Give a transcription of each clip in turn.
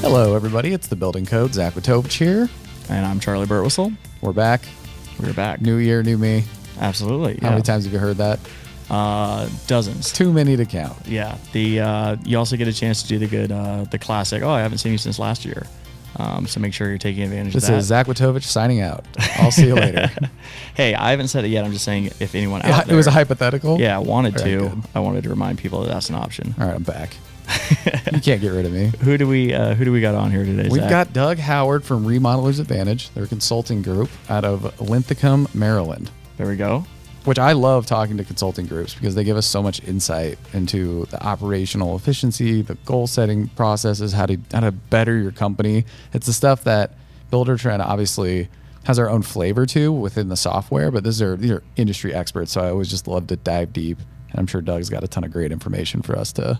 Hello, everybody. It's the Building Code. Zach Witovich here. And I'm Charley Burtwhistle. We're back. We're back. New year, new me. Absolutely. How many times have you heard that? Dozens. Too many to count. Yeah. You also get a chance to do the classic. Oh, I haven't seen you since last year. So make sure you're taking advantage of that. This is Zach Witovich signing out. I'll see you later. Hey, I haven't said it yet. I'm just saying if anyone out there. It was a hypothetical? Yeah, wanted All to. right, good. I wanted to remind people that that's an option. All right, I'm back. You can't get rid of me. Who do we got on here today, We've Zach? got Doug Howard from Remodelers Advantage. They're a consulting group out of Linthicum, Maryland. There we go. Which I love talking to consulting groups because they give us so much insight into the operational efficiency, the goal setting processes, how to better your company. It's the stuff that Buildertrend obviously has our own flavor to within the software, but these are industry experts. So I always just love to dive deep. And I'm sure Doug's got a ton of great information for us to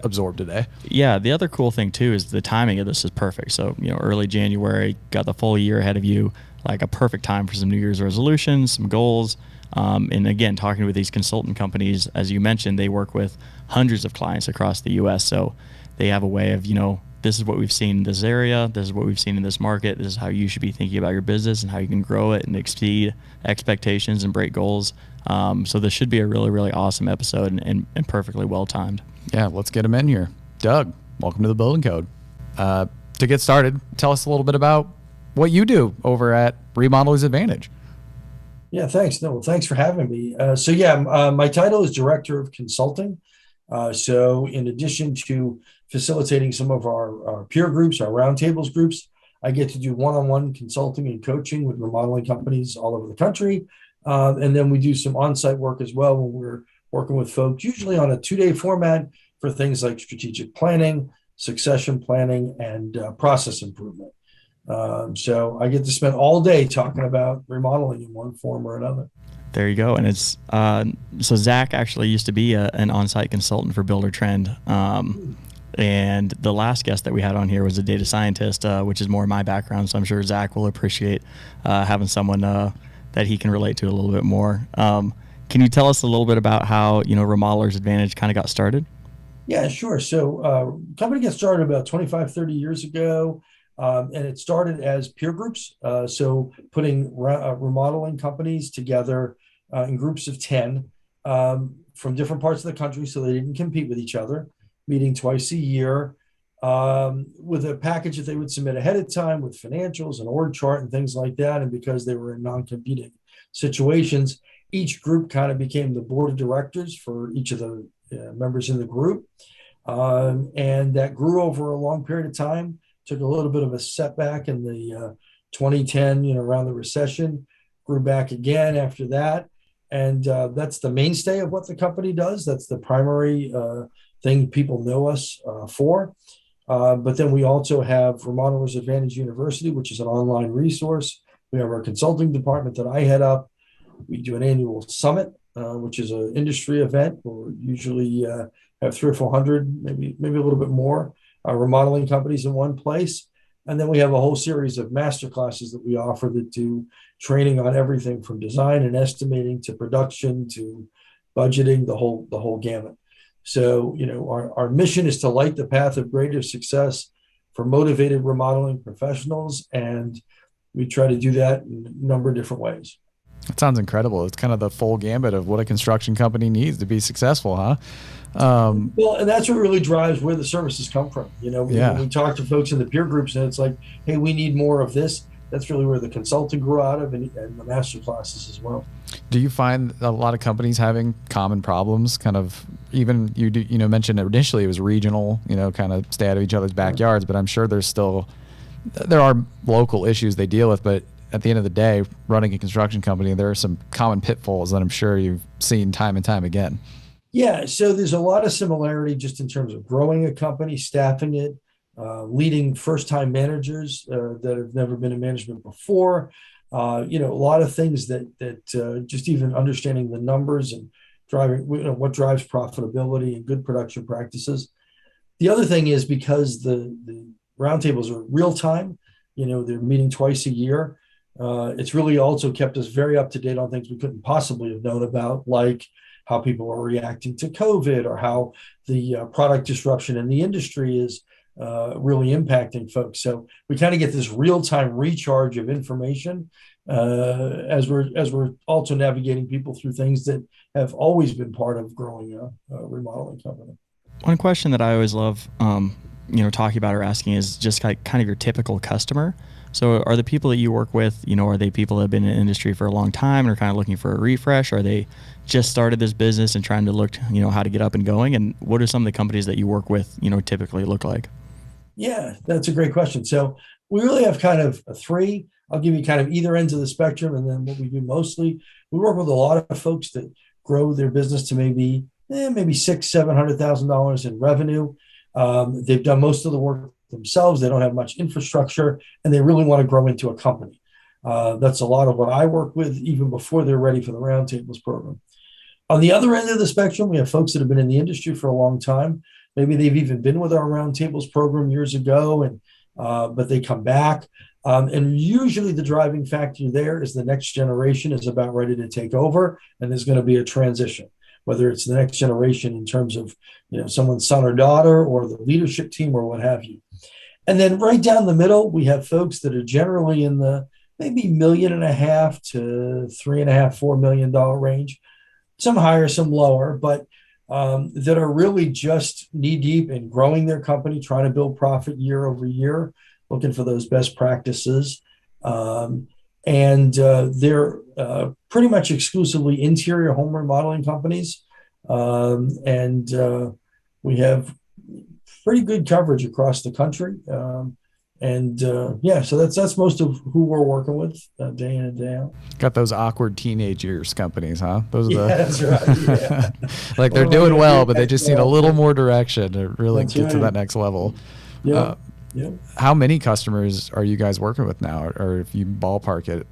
absorb today. Yeah, the other cool thing too is the timing of this is perfect. So, early January, got the full year ahead of you, like a perfect time for some New Year's resolutions, some goals. And again, talking with these consultant companies, as you mentioned, they work with hundreds of clients across the U.S. So they have a way of, this is what we've seen in this area. This is what we've seen in this market. This is how you should be thinking about your business and how you can grow it and exceed expectations and break goals. So this should be a really, really awesome episode and perfectly well timed. Yeah, let's get him in here. Doug, welcome to the Building Code. To get started, tell us a little bit about what you do over at Remodelers Advantage. Yeah, thanks. No, well, thanks for having me. My title is Director of Consulting. So in addition to facilitating some of our peer groups, our roundtables groups, I get to do one-on-one consulting and coaching with remodeling companies all over the country. And then we do some on-site work as well when we're working with folks, usually on a 2-day format for things like strategic planning, succession planning, and process improvement. So I get to spend all day talking about remodeling in one form or another. There you go. And it's so Zach actually used to be an on-site consultant for Buildertrend. And the last guest that we had on here was a data scientist, which is more my background. So I'm sure Zach will appreciate having someone that he can relate to a little bit more. Can you tell us a little bit about how, Remodelers Advantage kind of got started? Yeah, sure. So company got started about 25, 30 years ago. And it started as peer groups. So putting remodeling companies together in groups of 10 from different parts of the country so they didn't compete with each other, meeting twice a year with a package that they would submit ahead of time with financials and org chart and things like that. And because they were in non-competing situations, each group kind of became the board of directors for each of the members in the group. And that grew over a long period of time. Took a little bit of a setback in the 2010, around the recession, grew back again after that. And that's the mainstay of what the company does. That's the primary thing people know us for. But then we also have Remodelers Advantage University, which is an online resource. We have our consulting department that I head up. We do an annual summit, which is an industry event where we usually have 300 or 400, maybe a little bit more. Remodeling companies in one place. And then we have a whole series of master classes that we offer that do training on everything from design and estimating to production to budgeting, the whole gamut. So, our mission is to light the path of greater success for motivated remodeling professionals. And we try to do that in a number of different ways. That sounds incredible. It's kind of the full gambit of what a construction company needs to be successful, huh? Well, and that's what really drives where the services come from. When we talk to folks in the peer groups and it's like, hey, we need more of this. That's really where the consulting grew out of and the master classes as well. Do you find a lot of companies having common problems? Kind of even you mentioned initially it was regional, kind of stay out of each other's backyards, but I'm sure there are local issues they deal with, but at the end of the day, running a construction company, there are some common pitfalls that I'm sure you've seen time and time again. Yeah, so there's a lot of similarity just in terms of growing a company, staffing it, leading first-time managers that have never been in management before. A lot of things that just even understanding the numbers and driving, what drives profitability and good production practices. The other thing is because the roundtables are real time, they're meeting twice a year. It's really also kept us very up to date on things we couldn't possibly have known about, like how people are reacting to COVID or how the product disruption in the industry is really impacting folks. So we kind of get this real-time recharge of information as we're also navigating people through things that have always been part of growing a remodeling company. One question that I always love, talking about or asking is just like kind of your typical customer. So are the people that you work with, are they people that have been in the industry for a long time and are kind of looking for a refresh? Are they just started this business and trying to look, how to get up and going? And what are some of the companies that you work with, typically look like? Yeah, that's a great question. So we really have kind of three. I'll give you kind of either ends of the spectrum, and then what we do mostly. We work with a lot of folks that grow their business to maybe $600,000-$700,000 in revenue. They've done most of the work themselves. They don't have much infrastructure, and they really want to grow into a company. That's a lot of what I work with, even before they're ready for the Roundtables program. On the other end of the spectrum, we have folks that have been in the industry for a long time. Maybe they've even been with our Roundtables program years ago, and but they come back. And usually the driving factor there is the next generation is about ready to take over, and there's going to be a transition, whether it's the next generation in terms of someone's son or daughter or the leadership team or what have you. And then right down the middle, we have folks that are generally in the maybe $1.5 million to $3.5-4 million range, some higher, some lower, but that are really just knee deep in growing their company, trying to build profit year over year, looking for those best practices. And they're pretty much exclusively interior home remodeling companies. And we have pretty good coverage across the country. So that's most of who we're working with day in and day out. Got those awkward teenage years companies, huh? Those are that's right. Yeah. Like they're doing well, but they just need a little more direction to really get to that next level. Yeah. How many customers are you guys working with now, or if you ballpark it?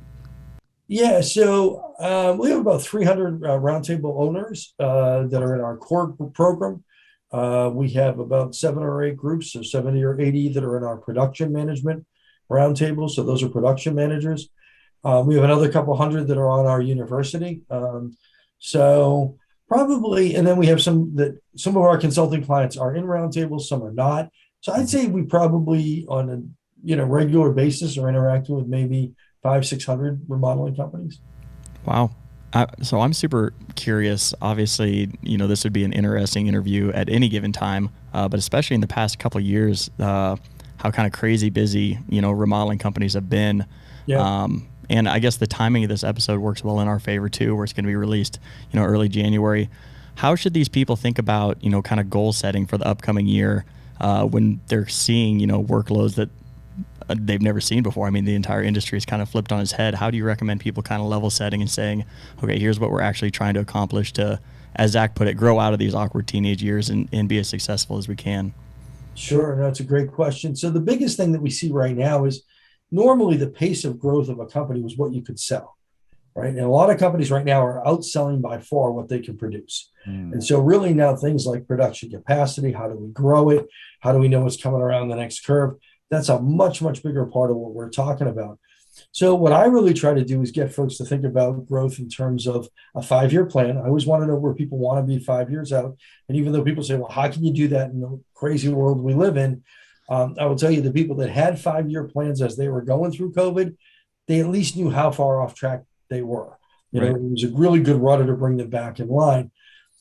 Yeah, so we have about 300 roundtable owners that are in our core program. We have about 7 or 8 groups, so 70 or 80 that are in our production management roundtable. So those are production managers. We have another couple hundred that are on our university. So probably, and then we have some of our consulting clients are in roundtables, some are not. So I'd say we probably on a regular basis are interacting with maybe 500-600 remodeling companies. Wow. So I'm super curious. Obviously, this would be an interesting interview at any given time, but especially in the past couple of years, how kind of crazy busy, remodeling companies have been. Yeah. And I guess the timing of this episode works well in our favor too, where it's going to be released, early January. How should these people think about, kind of goal setting for the upcoming year when they're seeing, workloads that they've never seen before? I mean, the entire industry is kind of flipped on its head. How do you recommend people kind of level setting and saying, okay, here's what we're actually trying to accomplish to, as Zach put it, grow out of these awkward teenage years and be as successful as we can? Sure. That's a great question. So the biggest thing that we see right now is normally the pace of growth of a company was what you could sell, right? And a lot of companies right now are outselling by far what they can produce. And so really now things like production capacity, how do we grow it? How do we know what's coming around the next curve? That's a much, much bigger part of what we're talking about. So what I really try to do is get folks to think about growth in terms of a 5-year plan. I always want to know where people want to be 5 years out. And even though people say, well, how can you do that in the crazy world we live in? I will tell you the people that had 5-year plans as they were going through COVID, they at least knew how far off track they were. It was a really good rudder to bring them back in line.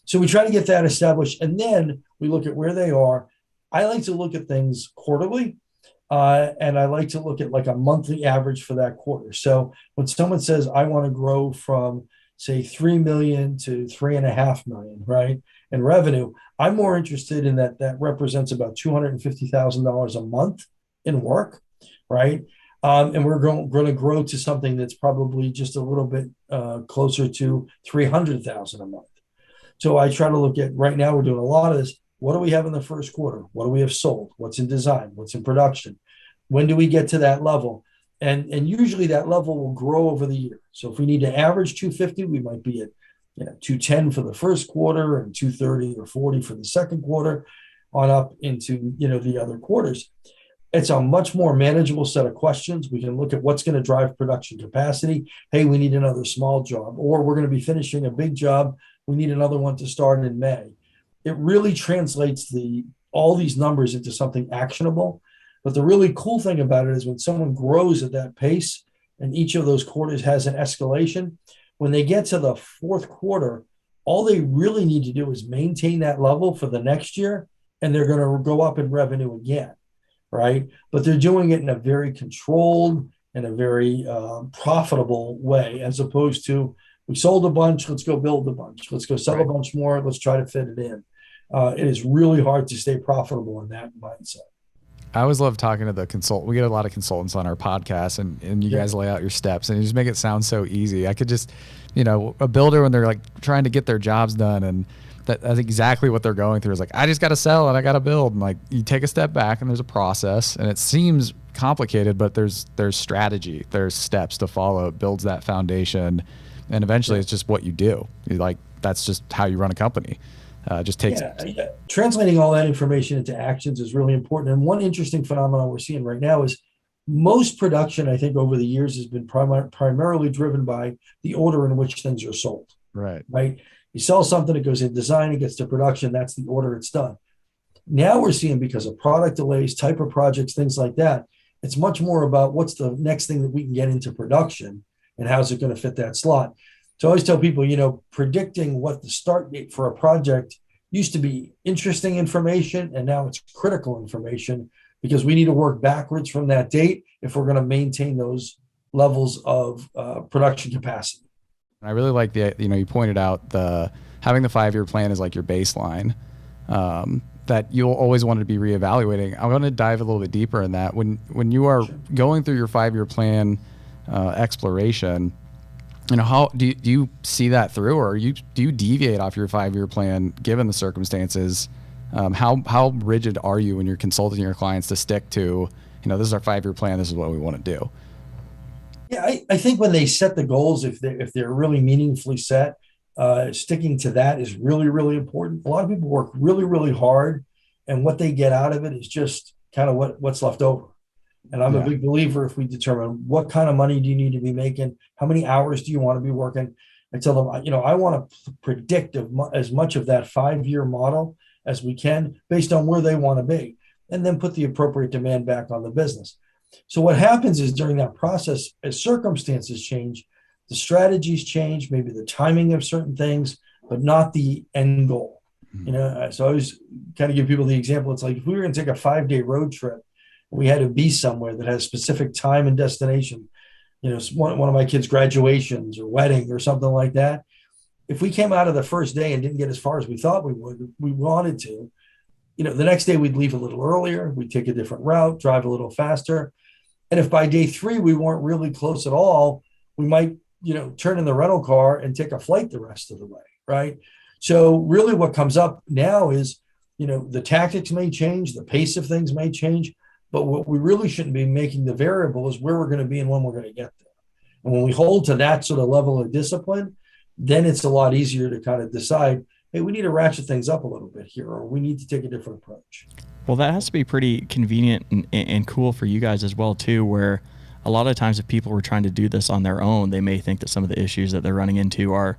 So we try to get that established. And then we look at where they are. I like to look at things quarterly. And I like to look at like a monthly average for that quarter. So when someone says, I want to grow from, say, 3 million to 3.5 million, right, in revenue, I'm more interested in that represents about $250,000 a month in work, right? And we're going to grow to something that's probably just a little bit closer to 300,000 a month. So I try to look at, right now we're doing a lot of this. What do we have in the first quarter? What do we have sold? What's in design? What's in production? When do we get to that level? And usually that level will grow over the year. So if we need to average 250, we might be at 210 for the first quarter and 230 or 40 for the second quarter on up into the other quarters. It's a much more manageable set of questions. We can look at what's going to drive production capacity. Hey, we need another small job, or we're going to be finishing a big job. We need another one to start in May. It really translates all these numbers into something actionable. But the really cool thing about it is when someone grows at that pace and each of those quarters has an escalation, when they get to the fourth quarter, all they really need to do is maintain that level for the next year, and they're going to go up in revenue again, right? But they're doing it in a very controlled and a very profitable way, as opposed to, we sold a bunch, let's go build a bunch. Let's go sell a bunch more, let's try to fit it in. It is really hard to stay profitable in that mindset. I always love talking to the consultant. We get a lot of consultants on our podcast, and you guys lay out your steps, and you just make it sound so easy. I could just, a builder, when they're like trying to get their jobs done, and that's exactly what they're going through, is like, I just got to sell and I got to build. And like, you take a step back and there's a process, and it seems complicated, but there's strategy, there's steps to follow. It builds that foundation, and eventually it's just what you do. That's just how you run a company. Just takes translating all that information into actions is really important. And one interesting phenomenon we're seeing right now is most production, I think, over the years has been primarily driven by the order in which things are sold. Right. You sell something, it goes in design, it gets to production, that's the order it's done. Now we're seeing, because of product delays, type of projects, things like that, it's much more about what's the next thing that we can get into production and how's it going to fit that slot. So I always tell people, predicting what the start date for a project used to be interesting information, and now it's critical information, because we need to work backwards from that date if we're going to maintain those levels of production capacity. I really like you pointed out having the 5-year plan is like your baseline, that you'll always want to be reevaluating. I want to dive a little bit deeper in that. When you are going through your 5-year plan exploration, how do you see that through, or do you deviate off your 5-year plan given the circumstances? How rigid are you when you're consulting your clients to stick to, this is our 5-year plan, this is what we want to do? Yeah, I think when they set the goals, if they're really meaningfully set, sticking to that is really, really important. A lot of people work really, really hard, and what they get out of it is just kind of what's left over. And I'm a big believer, if we determine what kind of money do you need to be making, how many hours do you want to be working, I tell them, I want to predict as much of that 5-year model as we can based on where they want to be, and then put the appropriate demand back on the business. So what happens is, during that process, as circumstances change, the strategies change, maybe the timing of certain things, but not the end goal. So I always kind of give people the example. It's like, if we were going to take a 5-day road trip, we had to be somewhere that has specific time and destination, one of my kids' graduations or wedding or something like that. If we came out of the first day and didn't get as far as we thought we wanted to, the next day we'd leave a little earlier, we'd take a different route, drive a little faster. And if by day 3 we weren't really close at all, we might, turn in the rental car and take a flight the rest of the way, right? So really what comes up now is, the tactics may change, the pace of things may change, but what we really shouldn't be making the variable is where we're going to be and when we're going to get there. And when we hold to that sort of level of discipline, then it's a lot easier to kind of decide, hey, we need to ratchet things up a little bit here, or we need to take a different approach. Well, that has to be pretty convenient and cool for you guys as well, too, where a lot of times if people were trying to do this on their own, they may think that some of the issues that they're running into are,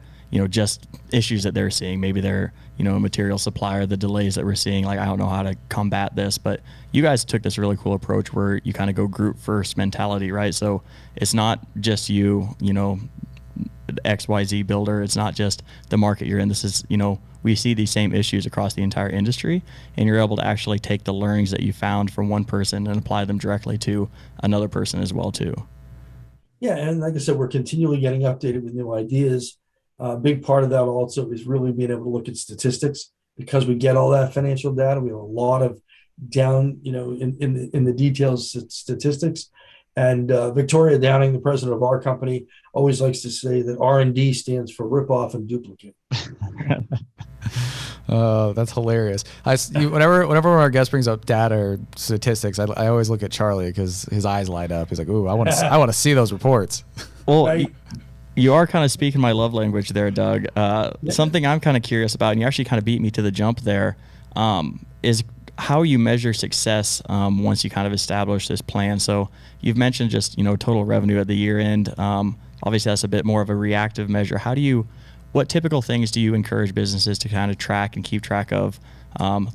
just issues that they're seeing. Maybe they're, a material supplier, the delays that we're seeing, like, I don't know how to combat this. But you guys took this really cool approach where you kind of go group first mentality, right? So it's not just you, XYZ builder. It's not just the market you're in. This is, we see these same issues across the entire industry, and you're able to actually take the learnings that you found from one person and apply them directly to another person as well, too. Yeah. And like I said, we're continually getting updated with new ideas. A big part of that also is really being able to look at statistics, because we get all that financial data. We have a lot of down, in the details statistics. And Victoria Downing, the president of our company, always likes to say that R&D stands for rip off and duplicate. That's hilarious. Whenever one of our guests brings up data or statistics, I always look at Charley, because his eyes light up. He's like, "Ooh, I want to see those reports." Well, you are kind of speaking my love language there, Doug. Something I'm kind of curious about, and you actually kind of beat me to the jump there, is how you measure success once you kind of establish this plan. So you've mentioned just, total revenue at the year end. Obviously, that's a bit more of a reactive measure. How do you what typical things do you encourage businesses to kind of track and keep track of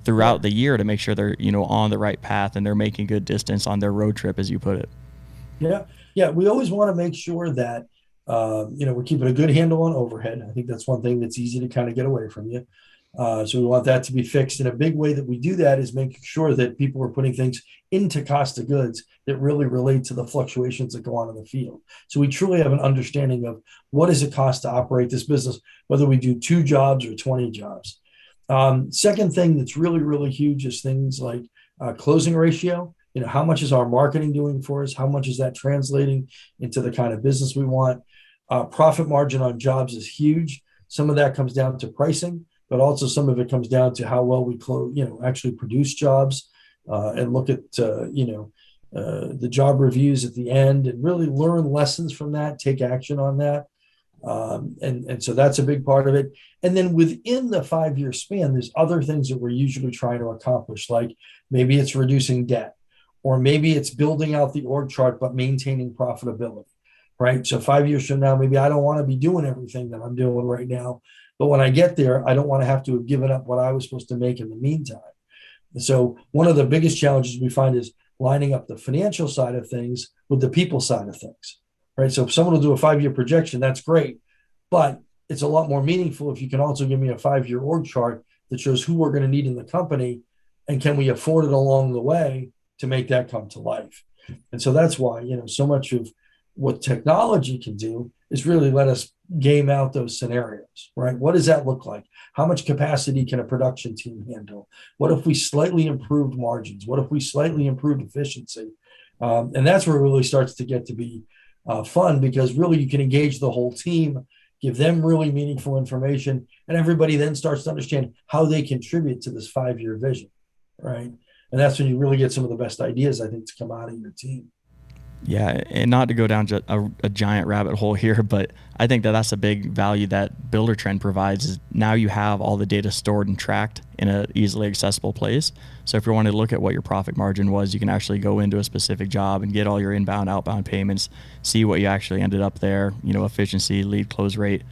throughout the year to make sure they're, on the right path and they're making good distance on their road trip, as you put it? Yeah, yeah. We always want to make sure that we're keeping a good handle on overhead. I think that's one thing that's easy to kind of get away from you. So we want that to be fixed. And a big way that we do that is making sure that people are putting things into cost of goods that really relate to the fluctuations that go on in the field. So we truly have an understanding of what does it cost to operate this business, whether we do 2 jobs or 20 jobs. Second thing that's really, really huge is things like closing ratio. How much is our marketing doing for us? How much is that translating into the kind of business we want? Profit margin on jobs is huge. Some of that comes down to pricing, but also some of it comes down to how well we actually produce jobs, and look at the job reviews at the end and really learn lessons from that, take action on that. And so that's a big part of it. And then within the 5-year span, there's other things that we're usually trying to accomplish, like maybe it's reducing debt, or maybe it's building out the org chart, but maintaining profitability, right? So 5 years from now, maybe I don't want to be doing everything that I'm doing right now, but when I get there, I don't want to have to have given up what I was supposed to make in the meantime. And so one of the biggest challenges we find is lining up the financial side of things with the people side of things, right? So if someone will do a 5-year projection, that's great, but it's a lot more meaningful if you can also give me a 5-year org chart that shows who we're going to need in the company and can we afford it along the way to make that come to life. And so that's why, so much of what technology can do is really let us game out those scenarios, right? What does that look like? How much capacity can a production team handle? What if we slightly improved margins? What if we slightly improved efficiency? And that's where it really starts to get to be fun, because really you can engage the whole team, give them really meaningful information, and everybody then starts to understand how they contribute to this 5-year vision, right? And that's when you really get some of the best ideas, I think, to come out of your team. Yeah, and not to go down a giant rabbit hole here, but I think that's a big value that Buildertrend provides, is now you have all the data stored and tracked in an easily accessible place. So if you want to look at what your profit margin was, you can actually go into a specific job and get all your inbound, outbound payments, see what you actually ended up there, efficiency, lead close rate.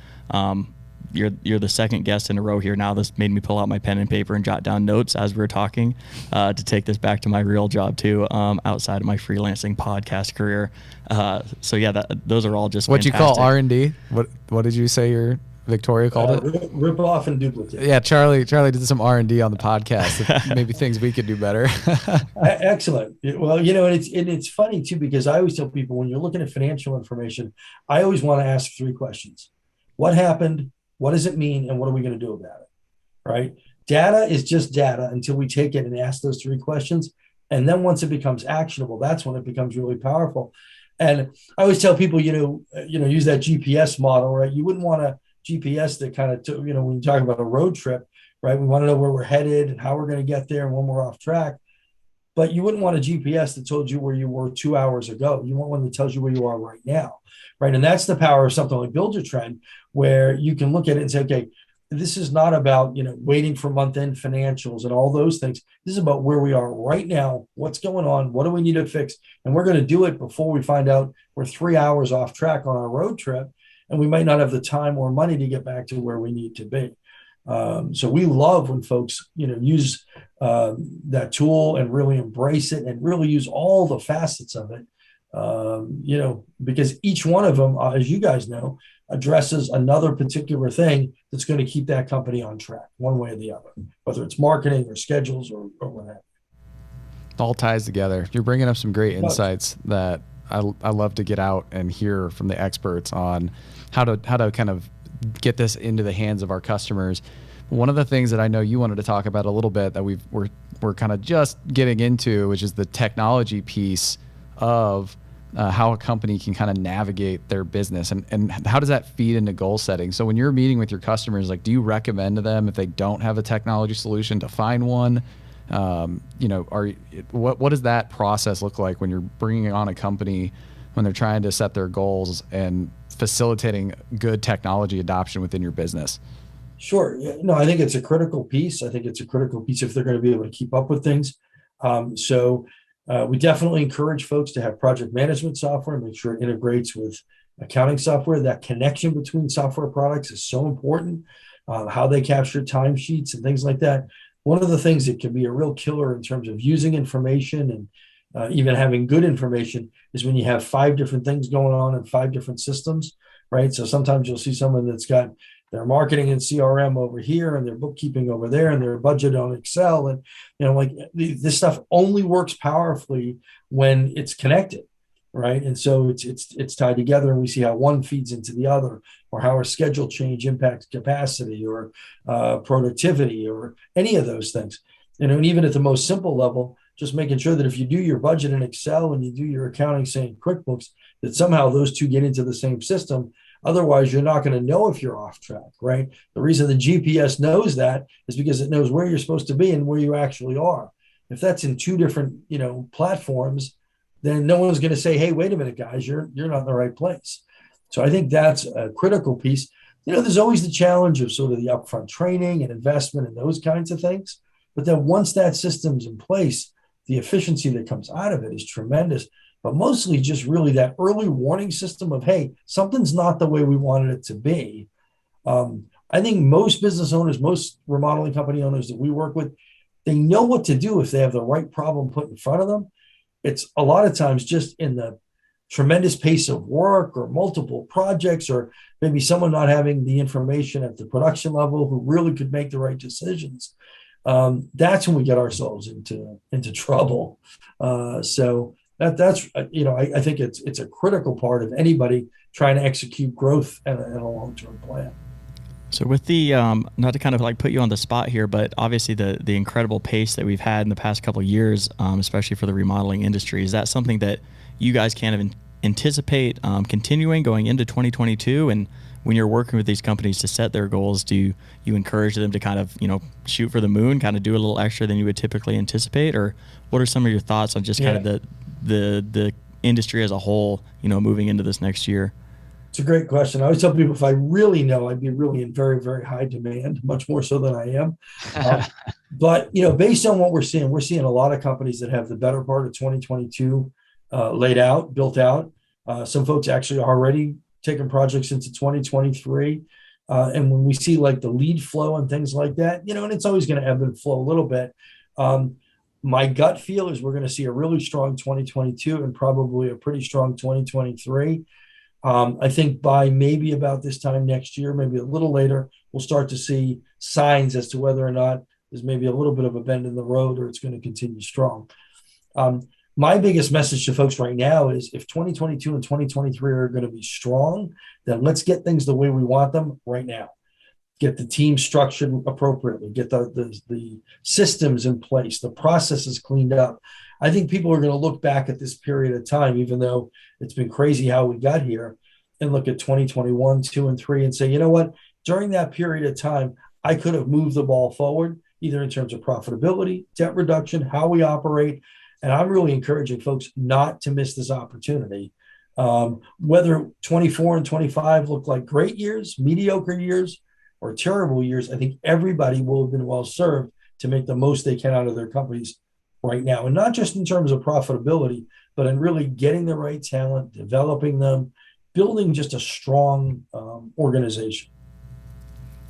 You're the second guest in a row here now. This made me pull out my pen and paper and jot down notes as we were talking, to take this back to my real job too, outside of my freelancing podcast career. So yeah, those are all just what fantastic. You call R&D. What did you say your Victoria called it? Rip off and duplicate. Yeah, Charley did some R&D on the podcast. Maybe things we could do better. Excellent. Well, and it's funny too, because I always tell people when you're looking at financial information, I always want to ask 3 questions. What happened? What does it mean? And what are we going to do about it? Right? Data is just data until we take it and ask those 3 questions. And then once it becomes actionable, that's when it becomes really powerful. And I always tell people, use that GPS model, right? You wouldn't want a GPS that kind of, when you talk about a road trip, right? We want to know where we're headed and how we're going to get there and when we're off track. But you wouldn't want a GPS that told you where you were 2 hours ago. You want one that tells you where you are right now, right? And that's the power of something like Buildertrend, where you can look at it and say, okay, this is not about, waiting for month-end financials and all those things. This is about where we are right now, what's going on, what do we need to fix? And we're going to do it before we find out we're 3 hours off track on our road trip, and we might not have the time or money to get back to where we need to be. So we love when folks, use that tool and really embrace it and really use all the facets of it, because each one of them, as you guys know, addresses another particular thing that's going to keep that company on track one way or the other, whether it's marketing or schedules or whatever. It all ties together. You're bringing up some great insights that I love to get out and hear from the experts on how to kind of get this into the hands of our customers. One of the things that I know you wanted to talk about a little bit that we're kind of just getting into, which is the technology piece of how a company can kind of navigate their business, and how does that feed into goal setting? So when you're meeting with your customers, like, do you recommend to them, if they don't have a technology solution, to find one? What does that process look like when you're bringing on a company, when they're trying to set their goals and facilitating good technology adoption within your business? Sure. No, I think it's a critical piece. I think it's a critical piece if they're going to be able to keep up with things. We definitely encourage folks to have project management software and make sure it integrates with accounting software. That connection between software products is so important. How they capture timesheets and things like that. One of the things that can be a real killer in terms of using information and even having good information is when you have 5 different things going on in 5 different systems, right? So sometimes you'll see someone that's got their marketing and CRM over here and their bookkeeping over there and their budget on Excel. And, like this stuff only works powerfully when it's connected, right? And so it's tied together, and we see how one feeds into the other, or how a schedule change impacts capacity or productivity or any of those things. And even at the most simple level, just making sure that if you do your budget in Excel and you do your accounting, say in QuickBooks, that somehow those two get into the same system. Otherwise, you're not going to know if you're off track, right? The reason the GPS knows that is because it knows where you're supposed to be and where you actually are. If that's in 2 different, platforms, then no one's going to say, "Hey, wait a minute, guys, you're not in the right place." So I think that's a critical piece. There's always the challenge of sort of the upfront training and investment and those kinds of things. But then once that system's in place, the efficiency that comes out of it is tremendous. But mostly just really that early warning system of, hey, something's not the way we wanted it to be. I think most business owners, most remodeling company owners that we work with, they know what to do if they have the right problem put in front of them. It's a lot of times just in the tremendous pace of work or multiple projects, or maybe someone not having the information at the production level who really could make the right decisions. That's when we get ourselves into trouble. So that's I think it's a critical part of anybody trying to execute growth and a long-term plan. So with the not to kind of like put you on the spot here, but obviously the incredible pace that we've had in the past couple of years, especially for the remodeling industry, is that something that you guys kind of anticipate continuing going into 2022? And when you're working with these companies to set their goals, do you encourage them to kind of, shoot for the moon, kind of do a little extra than you would typically anticipate? Or what are some of your thoughts on just kind of the industry as a whole, moving into this next year? It's a great question. I always tell people if I really know, I'd be really in very, very high demand, much more so than I am. But, based on what we're seeing a lot of companies that have the better part of 2022 laid out, built out. Some folks actually already taking projects into 2023. And when we see like the lead flow and things like that, and it's always going to ebb and flow a little bit. My gut feel is we're going to see a really strong 2022 and probably a pretty strong 2023. I think by maybe about this time next year, maybe a little later, we'll start to see signs as to whether or not there's maybe a little bit of a bend in the road or it's going to continue strong. My biggest message to folks right now is if 2022 and 2023 are going to be strong, then let's get things the way we want them right now. Get the team structured appropriately, get the systems in place, the processes cleaned up. I think people are going to look back at this period of time, even though it's been crazy how we got here, and look at 2021, 2, and 3 and say, you know what, during that period of time, I could have moved the ball forward, either in terms of profitability, debt reduction, how we operate. And I'm really encouraging folks not to miss this opportunity. Whether 24 and 25 look like great years, mediocre years, or terrible years, I think everybody will have been well served to make the most they can out of their companies right now. And not just in terms of profitability, but in really getting the right talent, developing them, building just a strong organization.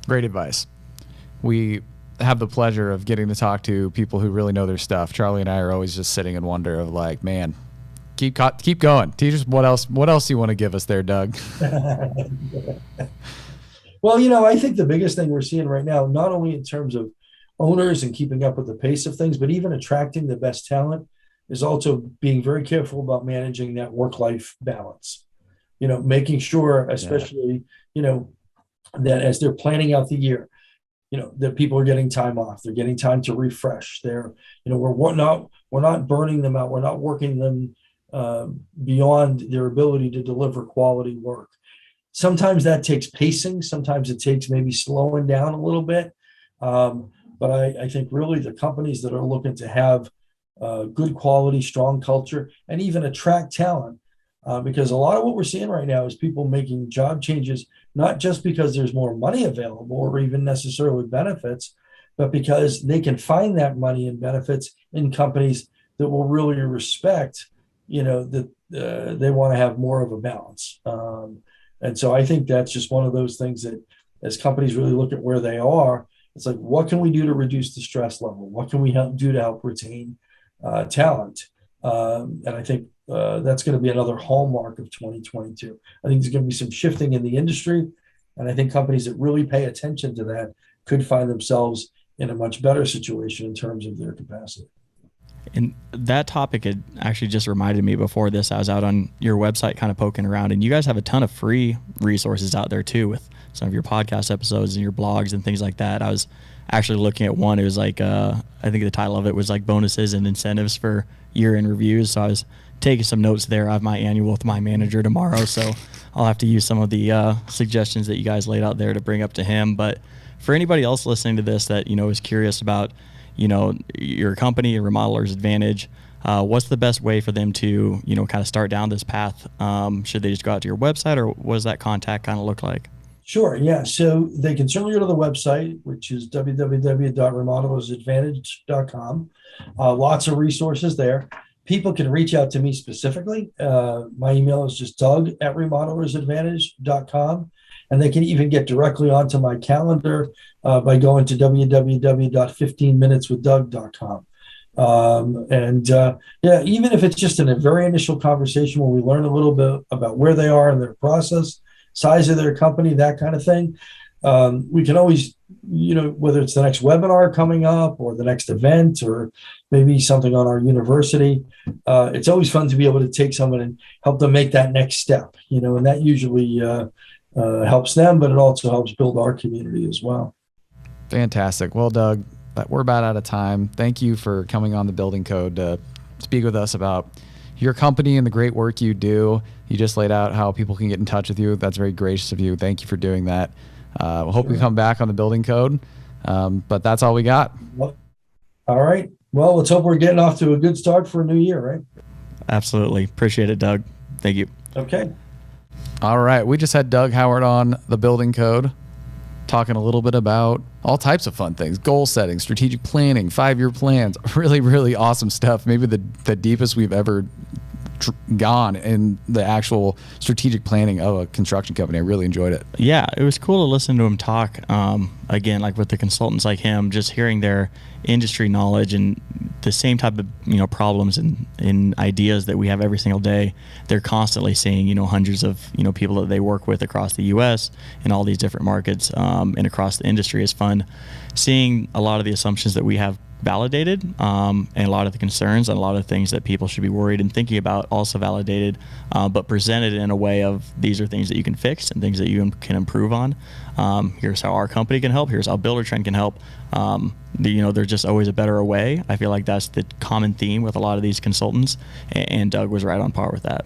Great advice. We have the pleasure of getting to talk to people who really know their stuff. Charley and I are always just sitting in wonder of like, man, keep going. Teach us what else you want to give us there, Doug. Well, I think the biggest thing we're seeing right now, not only in terms of owners and keeping up with the pace of things, but even attracting the best talent, is also being very careful about managing that work-life balance. Making sure, especially, that as they're planning out the year, that people are getting time off, they're getting time to refresh. We're not burning them out. We're not working them beyond their ability to deliver quality work. Sometimes that takes pacing. Sometimes it takes maybe slowing down a little bit. But I think really the companies that are looking to have good quality, strong culture, and even attract talent, because a lot of what we're seeing right now is people making job changes, not just because there's more money available or even necessarily benefits, but because they can find that money and benefits in companies that will really respect, that they want to have more of a balance. And so I think that's just one of those things that as companies really look at where they are, it's like, what can we do to reduce the stress level? What can we do to help retain talent? And I think that's going to be another hallmark of 2022. I think there's going to be some shifting in the industry. And I think companies that really pay attention to that could find themselves in a much better situation in terms of their capacity. And that topic had actually just reminded me before this. I was out on your website kind of poking around, and you guys have a ton of free resources out there too, with some of your podcast episodes and your blogs and things like that. I was actually looking at one. It was like, I think the title of it was like bonuses and incentives for year-end reviews. So I was taking some notes there. I have my annual with my manager tomorrow, so I'll have to use some of the suggestions that you guys laid out there to bring up to him. But for anybody else listening to this that, is curious about, your company, your Remodelers Advantage, what's the best way for them to, kind of start down this path? Should they just go out to your website, or what does that contact kind of look like? Sure. Yeah. So they can certainly go to the website, which is www.remodelersadvantage.com. Lots of resources there. People can reach out to me specifically. My email is just doug@remodelersadvantage.com. And they can even get directly onto my calendar by going to www.15minuteswithdoug.com. Even if it's just in a very initial conversation where we learn a little bit about where they are in their process, size of their company, that kind of thing, we can always, whether it's the next webinar coming up or the next event or maybe something on our university, it's always fun to be able to take someone and help them make that next step, and that usually helps them, but it also helps build our community as well. Fantastic. Well, Doug, we're about out of time. Thank you for coming on the Building Code to speak with us about your company and the great work you do. You just laid out how people can get in touch with you. That's very gracious of you. Thank you for doing that. We'll hope you come back on the Building Code. But that's all we got. Well, all right. Well, let's hope we're getting off to a good start for a new year, right? Absolutely. Appreciate it, Doug. Thank you. Okay. All right. We just had Doug Howard on the Building Code, talking a little bit about all types of fun things: goal setting, strategic planning, 5-year plans, really, really awesome stuff. Maybe the deepest we've ever gone in the actual strategic planning of a construction company. I really enjoyed it. Yeah, it was cool to listen to him talk. Again, like with the consultants like him, just hearing their industry knowledge and the same type of problems and ideas that we have every single day. They're constantly seeing hundreds of people that they work with across the U.S. in all these different markets and across the industry. Is fun seeing a lot of the assumptions that we have validated, and a lot of the concerns and a lot of things that people should be worried and thinking about also validated, but presented in a way of these are things that you can fix and things that you can improve on. Here's how our company can help. Here's how Buildertrend can help. There's just always a better way. I feel like that's the common theme with a lot of these consultants, and Doug was right on par with that.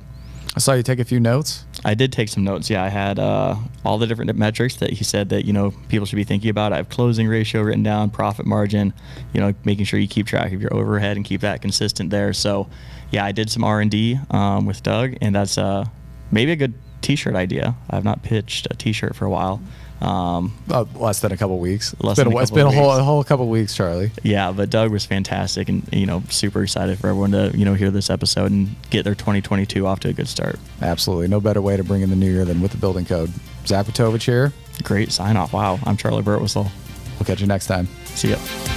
I saw you take a few notes. I did take some notes. Yeah, I had all the different metrics that he said that people should be thinking about. I have closing ratio written down, profit margin, making sure you keep track of your overhead and keep that consistent there. So, yeah, I did some R&D with Doug, and that's maybe a good T-shirt idea. I have not pitched a T-shirt for a while. Less than a couple weeks. It's been a whole couple weeks, Charlie. Yeah, but Doug was fantastic, and super excited for everyone to hear this episode and get their 2022 off to a good start. Absolutely, no better way to bring in the new year than with the Building Code. Zach Witovich here. Great sign off. Wow, I'm Charlie Burtwhistle. We'll catch you next time. See ya.